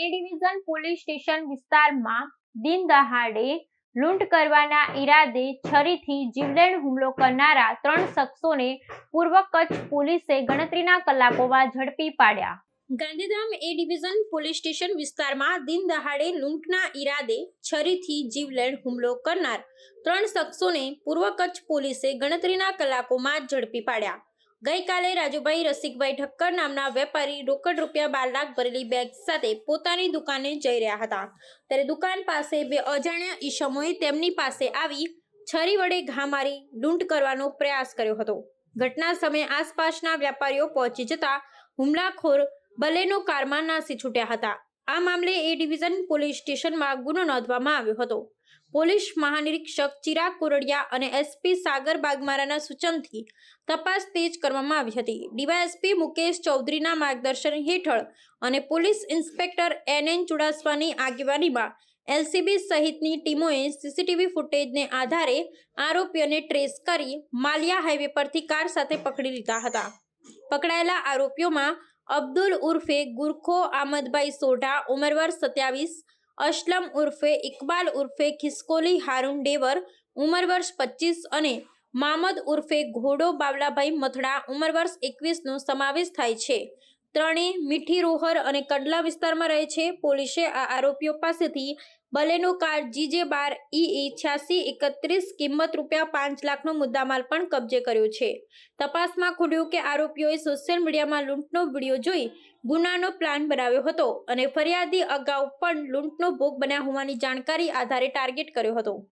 એ division police station વિસ્તારમાં દિન દહાડે લૂંટ કરવાના ઈરાદે છરીથી જીવલેણ હુમલો કરનારા 3 શખ્સોને પૂર્વ કચ્છ પોલીસે ગણતરીના કલાકોમાં ઝડપી પાડ્યા। ગાંધીધામ એ ડિવિઝન પોલીસ સ્ટેશન વિસ્તારમાં દિન દહાડે લૂંટના ઈરાદે છરીથી જીવલેણ હુમલો કરનાર 3 શખ્સોને પૂર્વ કચ્છ પોલીસે ગણતરીના કલાકોમાં ઝડપી પાડ્યા। ગઈકાલે રાજુભાઈ રસિકભાઈ ઠક્કર નામના વેપારી રોકડ રૂપિયા 12 લાખ ભરેલી બેગ સાથે પોતાની દુકાને જઈ રહ્યા હતા, ત્યારે દુકાન પાસે 2 અજાણ્યા ઈસમોએ તેમની પાસે આવી છરી વડે ઘા મારી લૂંટ કરવાનો પ્રયાસ કર્યો હતો। ઘટના સમયે આસપાસના વેપારીઓ પહોંચી જતા હુમલાખોર બલેનો કારમાં નાસી છૂટ્યા હતા। આ મામલે એ ડિવિઝન પોલીસ સ્ટેશનમાં ગુનો નોંધવામાં આવ્યો હતો। પોલીસ મહાનિરીક્ષક ચિરાગ કોરડિયા અને એસપી સાગર બાગમારાના સૂચનથી તપાસ તેજ કરવામાં આવી હતી। ડીવાયએસપી મુકેશ ચૌધરીના માર્ગદર્શન હેઠળ અને પોલીસ ઇન્સ્પેક્ટર NN ચુડાસમાની આગેવાનીમાં LCB સહિતની ટીમોએ સીસીટીવી ફૂટેજને આધારે આરોપીઓને ટ્રેસ કરી માલિયા હાઈવે પરથી કાર સાથે પકડી લીધા હતા। પકડાયેલા આરોપીઓમાં અબ્દુલ ઉર્ફે ગુરખો આમદભાઈ સોઢા ઉંમર વર્ષ 27, અસલમ ઉર્ફે ઇકબાલ ઉર્ફે ખિસકોલી હારૂન ડેવર ઉંમર વર્ષ 25 અને મામદ ઉર્ફે ઘોડો બાવલાભાઈ મથડા ઉંમર વર્ષ 21નો સમાવેશ થાય છે। ત્રણેય મીઠી રોહર અને કંડલા વિસ્તારમાં રહે છે। પોલીસે આ આરોપીઓ પાસેથી બલેનો કાર GJ12 EE 8631 કિંમત ₹5 લાખનો મુદ્દામાલ પણ કબજે કર્યો છે। તપાસમાં ખુલ્યું કે આરોપીઓએ સોશિયલ મીડિયામાં લૂંટનો વિડીયો જોઈ ગુનાનો પ્લાન બનાવ્યો હતો અને ફરિયાદી અગાઉ પણ લૂંટનો ભોગ બન્યા હોવાની જાણકારી આધારે ટાર્ગેટ કર્યો હતો।